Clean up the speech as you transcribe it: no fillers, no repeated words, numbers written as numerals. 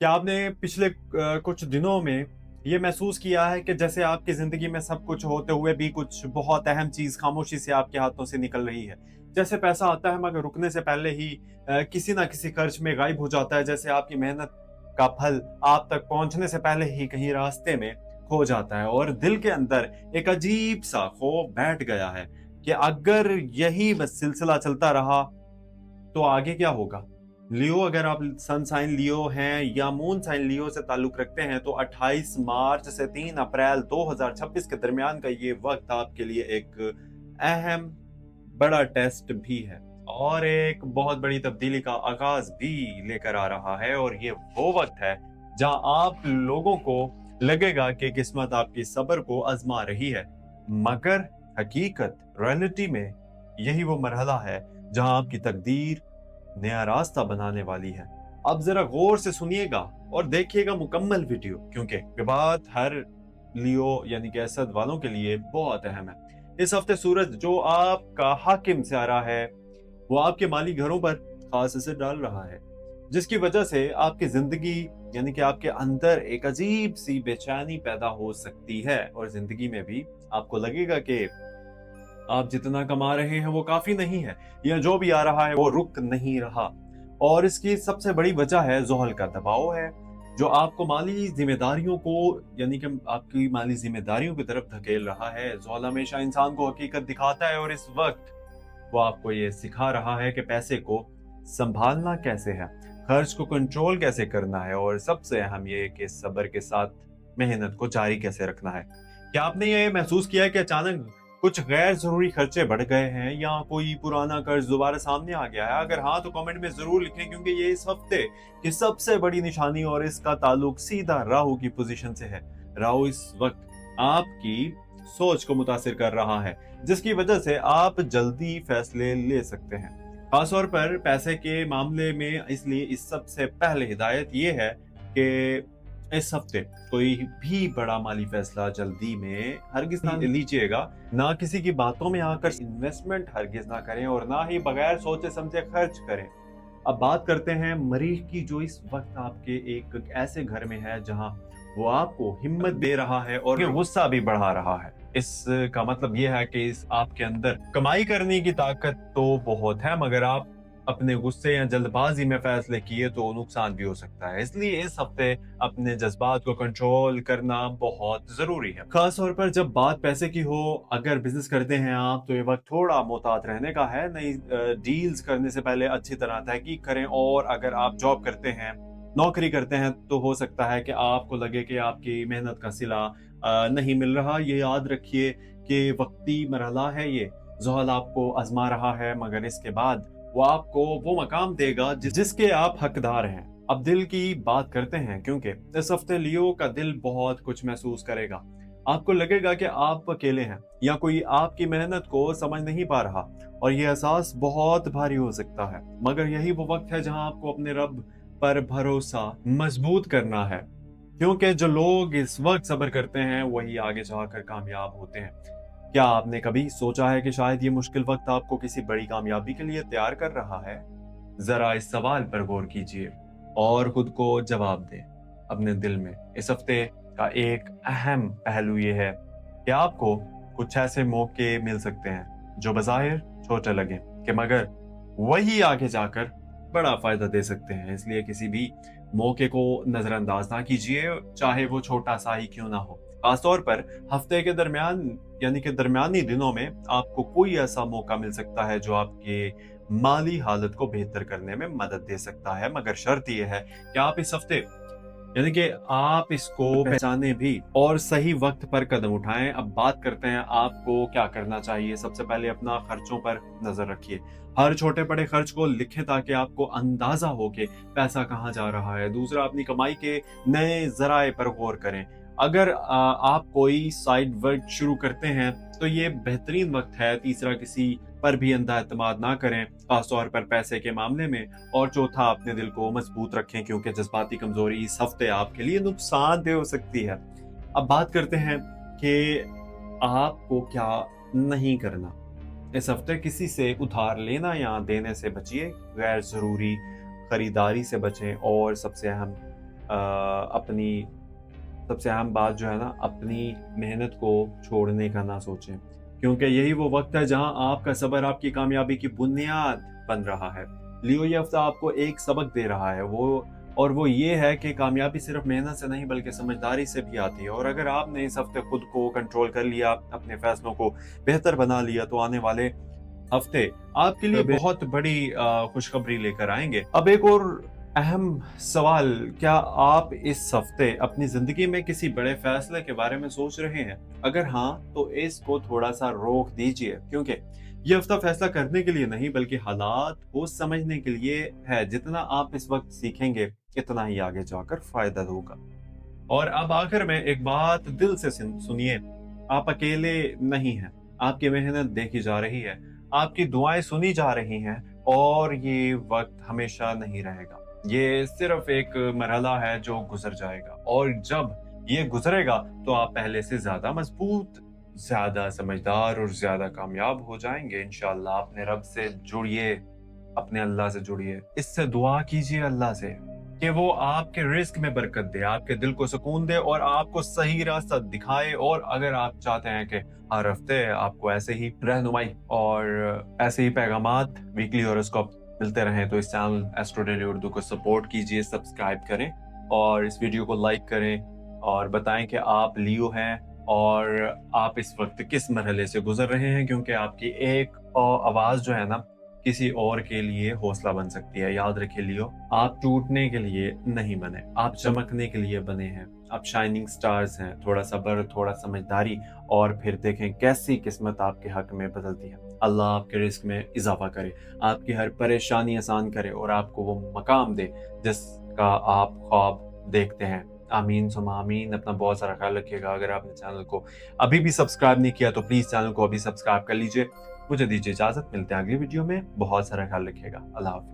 क्या आपने पिछले कुछ दिनों में ये महसूस किया है कि जैसे आपकी ज़िंदगी में सब कुछ होते हुए भी कुछ बहुत अहम चीज़ खामोशी से आपके हाथों से निकल रही है? जैसे पैसा आता है मगर रुकने से पहले ही किसी न किसी खर्च में गायब हो जाता है, जैसे आपकी मेहनत का फल आप तक पहुँचने से पहले ही कहीं रास्ते में खो जाता है और दिल के अंदर एक अजीब-सा खौफ बैठ गया है कि अगर यही बस सिलसिला चलता रहा तो आगे क्या होगा? लियो, अगर आप सन साइन लियो हैं या मून साइन लियो से ताल्लुक रखते हैं तो 28 मार्च से 3 अप्रैल 2026 के दरमियान का ये वक्त आपके लिए एक अहम बड़ा टेस्ट भी है और एक बहुत बड़ी तब्दीली का आगाज भी लेकर आ रहा है। और ये वो वक्त है जहां आप लोगों को लगेगा कि किस्मत आपकी सब्र को आजमा रही है, मगर हकीकत रियलिटी में यही वो मरहला है जहां आपकी तकदीर नया रास्ता बनाने वाली है। अब जरा गौर से सुनिएगा और देखिएगा मुकम्मल वीडियो, क्योंकि ये बात हर लियो यानी कि असद वालों के लिए बहुत अहम है। इस हफ्ते सूरज जो आपका हाकिम से आ रहा है वो आपके माली घरों पर खास असर डाल रहा है, जिसकी वजह से आपकी जिंदगी यानी कि आपके अंदर एक अजीब सी बेचैनी पैदा हो सकती है और जिंदगी में भी आपको लगेगा कि आप जितना कमा रहे हैं वो काफी नहीं है या जो भी आ रहा है वो रुक नहीं रहा। और इसकी सबसे बड़ी वजह है ज़ोहल का दबाव है, जो आपको माली जिम्मेदारियों को यानी कि आपकी माली जिम्मेदारियों की तरफ धकेल रहा है। ज़ोहल हमेशा इंसान को हकीकत दिखाता है और इस वक्त वो आपको ये सिखा रहा है कि पैसे को संभालना कैसे है, खर्च को कंट्रोल कैसे करना है और सबसे अहम ये कि सब्र के साथ मेहनत को जारी कैसे रखना है। क्या आपने ये महसूस किया है कि अचानक कुछ गैर जरूरी खर्चे बढ़ गए हैं या कोई पुराना कर्ज दोबारा सामने आ गया है? अगर हाँ तो कमेंट में जरूर लिखें, क्योंकि ये इस हफ्ते की सबसे बड़ी निशानी और इसका ताल्लुक सीधा राहु की पोजीशन से है। राहु इस वक्त आपकी सोच को मुतासिर कर रहा है, जिसकी वजह से आप जल्दी फैसले ले सकते हैं, खासतौर पर पैसे के मामले में। इसलिए इस सबसे पहले हिदायत ये है कि इस हफ्ते कोई भी बड़ा माली फैसला जल्दी में हरगिज ना लीजिएगा, ना किसी की बातों में आकर इन्वेस्टमेंट हरगिज ना करें और ना ही बगैर सोचे समझे खर्च करें। अब बात करते हैं मरीख की, जो इस वक्त आपके एक ऐसे घर में है जहां वो आपको हिम्मत दे रहा है और गुस्सा भी बढ़ा रहा है। इसका मतलब यह है कि इस आपके अंदर कमाई करने की ताकत तो बहुत है, मगर आप अपने गुस्से या जल्दबाजी में फैसले किए तो नुकसान भी हो सकता है। इसलिए इस हफ्ते अपने जज्बात को कंट्रोल करना बहुत जरूरी है, खास तौर पर जब बात पैसे की हो। अगर बिजनेस करते हैं आप तो ये वक्त थोड़ा मोहतात रहने का है। नई डील्स करने से पहले अच्छी तरह तहकीक करें, और अगर आप जॉब करते हैं, नौकरी करते हैं, तो हो सकता है कि आपको लगे कि आपकी मेहनत का सिला नहीं मिल रहा। ये याद रखिए कि वक्ती मरहला है ये। ज़ोहल आपको आजमा रहा है, मगर इसके बाद वो आपको वो मकाम देगा जिसके आप हकदार हैं। अब दिल की बात करते हैं, क्योंकि इस हफ्ते लियो का दिल बहुत कुछ महसूस करेगा। आपको लगेगा कि आप अकेले हैं या कोई आपकी मेहनत को समझ नहीं पा रहा, और ये एहसास बहुत भारी हो सकता है। मगर यही वो वक्त है जहां आपको अपने रब पर भरोसा मजबूत करना है, क्योंकि जो लोग इस वक्त सब्र करते हैं वही आगे जाकर कामयाब होते हैं। क्या आपने कभी सोचा है कि शायद ये मुश्किल वक्त आपको किसी बड़ी कामयाबी के लिए तैयार कर रहा है? जरा इस सवाल पर गौर कीजिए और खुद को जवाब दें अपने दिल में। इस हफ्ते का एक अहम पहलू ये है कि आपको कुछ ऐसे मौके मिल सकते हैं जो बज़ाहिर छोटे लगे कि मगर वही आगे जाकर बड़ा फायदा दे सकते हैं। इसलिए किसी भी मौके को नजरअंदाज ना कीजिए, चाहे वो छोटा सा ही क्यों ना हो। खासतौर पर हफ्ते के दरमियान यानी कि दरमियानी दिनों में आपको कोई ऐसा मौका मिल सकता है जो आपके माली हालत को बेहतर करने में मदद दे सकता है, मगर शर्त यह है कि आप इस हफ्ते यानी कि आप इसको पहचाने भी और सही वक्त पर कदम उठाएं। अब बात करते हैं आपको क्या करना चाहिए। सबसे पहले अपना खर्चों पर नजर रखिए। हर छोटे बड़े खर्च को लिखें ताकि आपको अंदाजा हो कि पैसा कहाँ जा रहा है। दूसरा, अपनी कमाई के नए जराए पर गौर करें। अगर आप कोई साइड वर्क शुरू करते हैं तो ये बेहतरीन वक्त है। तीसरा, किसी पर भी अंधा एतमाद ना करें, खासतौर पर पैसे के मामले में। और चौथा, अपने दिल को मजबूत रखें, क्योंकि जज्बाती कमजोरी इस हफ्ते आपके लिए नुकसानदेह हो सकती है। अब बात करते हैं कि आपको क्या नहीं करना। इस हफ्ते किसी से उधार लेना या देने से बचिए, गैर जरूरी खरीदारी से बचें, और सबसे अहम अपनी सबसे अहम बात जो है ना, अपनी मेहनत को छोड़ने का ना सोचें, क्योंकि यही वो वक्त है जहां आपका सब्र आपकी कामयाबी की बुनियाद बन रहा है। लियो ये हफ्ता आपको एक सबक दे रहा है, वो ये है कि कामयाबी सिर्फ मेहनत से नहीं बल्कि समझदारी से भी आती है। और अगर आपने इस हफ्ते खुद को कंट्रोल कर लिया, अपने फैसलों को बेहतर बना लिया, तो आने वाले हफ्ते आपके लिए बहुत बड़ी खुशखबरी लेकर आएंगे। अब एक और अहम सवाल, क्या आप इस हफ्ते अपनी जिंदगी में किसी बड़े फैसले के बारे में सोच रहे हैं? अगर हाँ, तो इसको थोड़ा सा रोक दीजिए, क्योंकि ये हफ्ता फैसला करने के लिए नहीं बल्कि हालात को समझने के लिए है। जितना आप इस वक्त सीखेंगे, इतना ही आगे जाकर फायदा होगा। और अब आखिर में एक बात दिल से सुनिए, आप अकेले नहीं हैं। आपकी मेहनत देखी जा रही है, आपकी दुआएं सुनी जा रही हैं, और ये वक्त हमेशा नहीं रहेगा। ये सिर्फ एक मरहला है जो गुजर जाएगा, और जब ये गुजरेगा तो आप पहले से ज्यादा मजबूत, ज्यादा समझदार और ज्यादा कामयाब हो जाएंगे इंशाल्लाह। अपने रब से जुड़िए, अपने अल्लाह से जुड़िए, इससे दुआ कीजिए अल्लाह से कि वो आपके रिस्क में बरकत दे, आपके दिल को सुकून दे और आपको सही रास्ता दिखाए। और अगर आप चाहते हैं कि हर हफ्ते आपको ऐसे ही रहनुमाई और ऐसे ही पैगामात, वीकली हॉरोस्कोप मिलते रहें, तो इस चैनल एस्ट्रो डेली उर्दू को सपोर्ट कीजिए, सब्सक्राइब करें और इस वीडियो को लाइक करें और बताएं कि आप लियो हैं और आप इस वक्त किस मरहले से गुजर रहे हैं, क्योंकि आपकी एक आवाज जो है ना, किसी और के लिए हौसला बन सकती है। याद रखिए लियो, आप टूटने के लिए नहीं बने, आप चमकने के लिए बने हैं। आप शाइनिंग स्टार्स हैं। थोड़ा सब्र, थोड़ा समझदारी, और फिर देखें कैसी किस्मत आपके हक में बदलती है। अल्लाह आपके रिस्क में इजाफा करे, आपकी हर परेशानी आसान करे और आपको वो मकाम दे जिसका आप ख्वाब देखते हैं। आमीन सुमा आमीन। अपना बहुत सारा ख्याल रखिएगा। अगर आपने चैनल को अभी भी सब्सक्राइब नहीं किया तो प्लीज चैनल को अभी सब्सक्राइब कर लीजिए। मुझे दीजिए इजाजत, मिलते हैं अगली वीडियो में। बहुत सारा ख्याल रखिएगा। अल्लाह हाफिज।